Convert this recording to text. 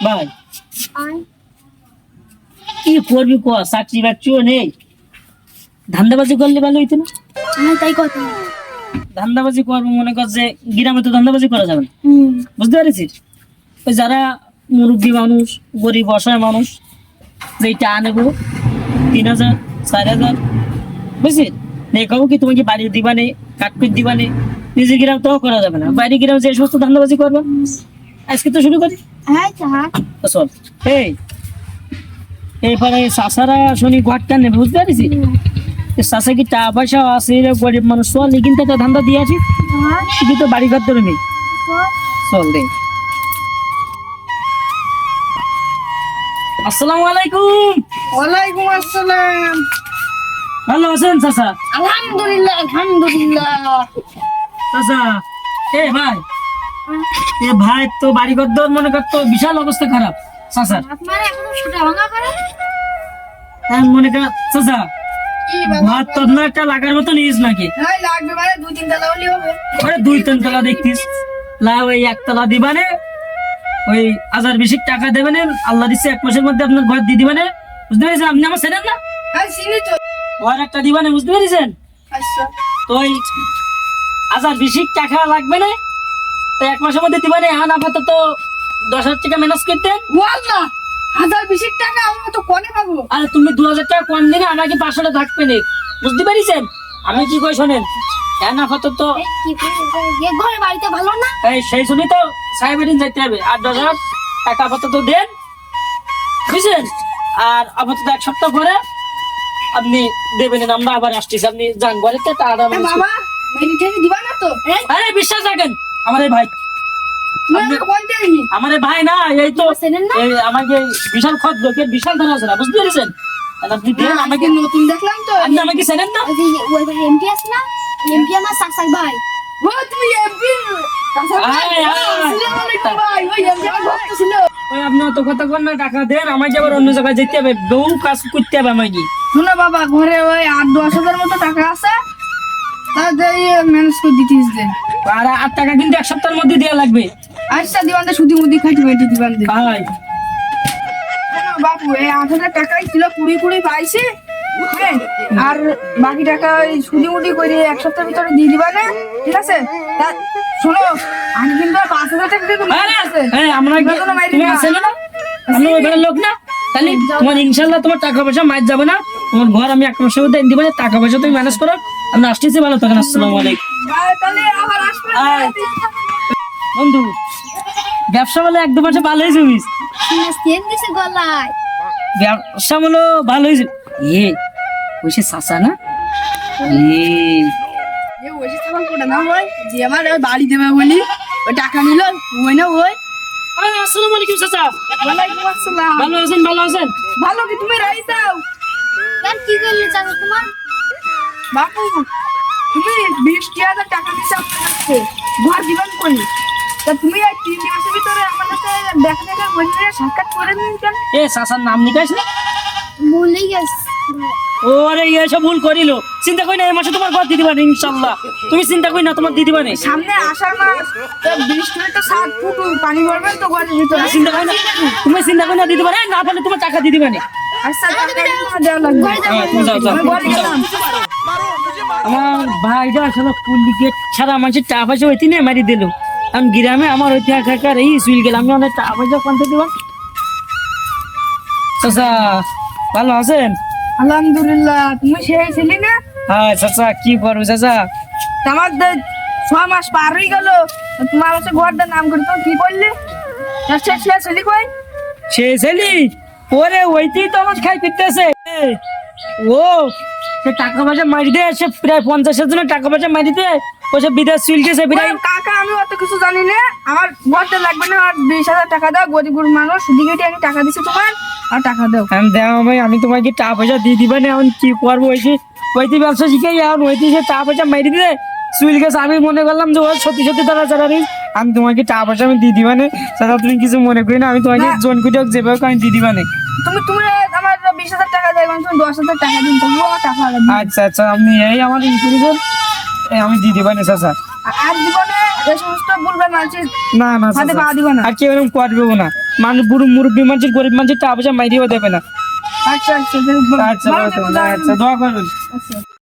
ভাই কি করবি ক, চাকরি বাকরিও নেই, ধান্দাবাজি করলে ভালো হইতো না? তাই কথা। ধান্দাবাজি করবো মনে কর যে গ্রামে তো ধান্দাবাজি করা যাবে না, বুঝতে পেরেছিস? ওই যারা মুরব্বী মানুষ, গরিব অসহায় মানুষ, যেটা আনবো 3,000 4,000, বুঝছিস? দেখাবো কি তোমাকে বাড়ি দিবানে, কাঠপিট দিবানে, নিজের গ্রাম তো করা যাবে না, বাইরে গ্রাম যে সমস্ত ধান্দাবাজি করবো। আজকে তো শুরু করি। তো চল এই এরপরে চাষারা শুনি ঘরটা নেবে, বুঝতে পারছি? চাষা কি টাকা পয়সা আছে, গরিব মানুষ, চল কিন্তু একটা ধান্দা দিয়ে আসি, শুধু তো বাড়ি ঘর ধরে নেই, চল রে। আসসালামু আলাইকুম। ওয়ালাইকুম আসসালাম। ভালো আছেন চাচা? আলহামদুলিল্লাহ আলহামদুলিল্লাহ। চাচা এ ভাই তো বাড়ি ঘর ধর মনে করতো বিশাল অবস্থা খারাপ চাচা। আপনারা এখনো সুটা ভাঙা করে? মনে কর চাচা কি বাবা? ভাত তো না একটা লাগার মতো নিস নাকি? হ্যাঁ লাগবে মানে 2-3 তলা হলেই হবে। ওরে 2-3 তলা দেখতিস, লা ওই 1 তলা দিবানে, ওই 1020 টাকা দেবেন, আল্লাহ দিচ্ছে 1 মাসের মধ্যে আপনার ঘর দিয়ে দিবানে, বুঝতে পেরেছেন? আপনি আমার ছেলেন না, হ্যাঁ চিনি তো। ওর একটা দিবানে, বুঝতে পেরেছেন? আচ্ছা তো ওই 1020 টাকা লাগবে না, তো 1 মাসের মধ্যে দিবানে। এখন আপাতত 10,000 টাকা ম্যানেজ করতে। ওয়াল্লাহ 1020 টাকা আমরা তো কোনে পাবো? আর তুমি 2,000 টাকা কম দিলে আমাকে 500 টাকা থাকবে না, বুঝতে পেরেছেন? আমি কি কই শোনেন, এখন আপাতত কি করে ঘরে বাড়িতে ভালো না? এই সেই শুনি তো সাহেবের দিন যাইতে হবে, আর 10,000 টাকা আপাতত দেন, বুঝছেন? আর আপাতত 1 সপ্তাহ পরে আপনি দেবেন, আমরা আবার আসতেছি, আপনি যান ঘরে তো টাকা এ বাবা মেনি ঠেনি দিবা না তো? আরে বিশ্বাস রাখেন আমার এই ভাই, তুমি আমাকে কোন দেয়নি? আমার এই ভাই না, এই তো চেনেন না? এই আমাকে বিশাল খত লোকের বিশাল ধারা আছে না, বুঝতে পেরেছেন? আর আপনি দেন আমাকে, আমাকে নতুন দেখলাম তো। আপনি আমাকে চেনেন না? ওই যে ওই এমপি আছে না, এমপি আমার চাচার ভাই। ও তুমি এমপি? আয়, আয়। আসসালামু আলাইকুম ভাই। ওই এমপি আমার ভক্ত ছিল। ওই আপনি অত কথা বল না, টাকা দেন, আমাকে আবার অন্য জায়গায় যেতে হবে, বহু কাজ করতে হবে আমাকে। শোনো বাবা ঘরে ওই 8-10 হাজার মতো টাকা আছে, তা যাই ম্যানেজ করে দিতিস দে। আর 8 টাকা কিন্তু 1 সপ্তাহের মধ্যে দেওয়া লাগবে। আচ্ছা দিবান দে, সুদি মুদি খাইতে বেটি দিবান দে। ভাই শোনো বাবু এই 8,000 টাকাই ছিল, 20 পাইছি, হ্যাঁ, আর বাকি টাকা ওই সুদি মুদি করে 1 সপ্তাহের ভিতরে দিয়ে দিবা না, ঠিক আছে? তা শোনো আমি কিন্তু আর 5,000 টাকা দিয়ে তোমার আছে। আমরা কি বেতনও মাইরি তুমি না। আছে না, আমি ওই ঘরের লোক না, তাহলে তোমার ইনশাআল্লাহ তোমার টাকা পয়সা মার যাবে না, তোমার ঘর আমি 1 মাসের মধ্যে দিব, টাকা পয়সা তুমি ম্যানেজ করো, আমরা আসতেছি, ভালো থাকেন। আসসালামু আলাইকুম। তাহলে আবার আসবে। আয়। বন্ধু ব্যবসা বলে 1-2 মাসে ভালো হয়েছে, তেল দিছে গলায়। ব্যবসা বলো ভালো হয়েছে। ওই সে চাচা না, এ ওইসে সামান কোটা না ওই যে আমার ওই বাড়ি দেবে বলি ওই টাকা নিল, ওই না ওই। আসসালামু আলাইকুম চাচা। ওয়ালাইকুম আসসালাম। ভালো আছেন? ভালো আছেন? ভালো কি তুমি রাই যাও? কেন কি করলে চাচা তোমার? বাবু তুমি 20,000 টাকা দিছো আপনার কাছে, ঘর দিবেন কোনি? তা তুমি এই 3 মাসের ভিতরে আমার কাছে দেখা বললে সাক্ষাৎ করে নিন কেন? এ চাচার নাম নিকাইস না? ভুলে গেছি। ওরে এসব ভুল করিল, চিন্তা করি না, এই মাসে তোমার ঘর দিতে পারে ইনশাল্লাহ, তুমি চিন্তা করি না, তোমার দিতে পারে। সামনে আষাঢ় মাস, তা বৃষ্টি হলে তো 7 ফুট পানি ভরবে তো ঘরের ভিতরে। চিন্তা করি না, তুমি চিন্তা করি না, দিতে পারে না, পারলে তোমার টাকা দিতে পারে। আচ্ছা টাকা তোমার দেওয়া লাগবে। তুমি যাও, যাও, আমি ঘরে গেলাম। আমার ভাইটা আসলে পুলিকে ছাড়া মানুষের টাকা পয়সা হইতে নিয়ে মারি দিল, কারণ গ্রামে আমার হইতে একাকার এই শুই গেল, আমি অনেক টাকা পয়সা কোনটা দিব। চাচা ভালো আছেন? আলহামদুলিল্লাহ। তুমি সেই ছিলি না? হ্যাঁ চাচা, কি করবো চাচা, আমার 6 মাস পার হয়ে গেল, তোমার হচ্ছে ঘরটার নাম করে তুমি কি করলে? সে ছিলি কই? সে ছেলি ওরে ওইতেই তো আমার খাই ফিরতেছে, ও সে টাকা পয়সা মারি দে, সে প্রায় 50,000 জনের টাকা পয়সা মারি দে, ও সে বিদেশ চলতেছে প্রায়। ওই কাকা আমি অত কিছু জানি না, আমার ঘরটা লাগবে না, আর 20,000 টাকা দাও, গরিব মানুষ দিকে আমি টাকা দিছি তোমার, আর টাকা দাও। আমি দেওয়া ভাই, আমি তোমাকে টাকা পয়সা দিয়ে দিবা না, এখন কি করবো, ওইটি ব্যবসা শিখেই এখন ওইটি সে টাকা পয়সা মারি দিলে চুল গেছে, আমি মনে করলাম যে ও সত্যি সত্যি তারা যারা আমি তোমাকে টাকা পয়সা আমি দিয়ে দিবা না চাচা, তুমি কিছু মনে করি না, আমি তোমাকে জোন কুটি হোক যেভাবে হোক আমি দিয়ে দিবা না। তুমি তুমি আমার 20,000 টাকা দেয়, তুমি 10,000 টাকা দিন, তবুও আমার টাকা লাগবে। আচ্ছা আচ্ছা, আপনি এই আমার ই করেছেন, আমি দিয়ে দিবা না চাচা। আর জীবনে এই সমস্ত বলবে না, না না হাতে চাচা, পা দিব না। আর কেউ এরকম করবেও না। মানুষ বুড়ো মুরব্বী মানুষের গরিব মানুষের টাকা পয়সা মাইরিও দেবে না। আচ্ছা আচ্ছা আচ্ছা ভালো থেকো, আচ্ছা দোয়া করবেন। আচ্ছা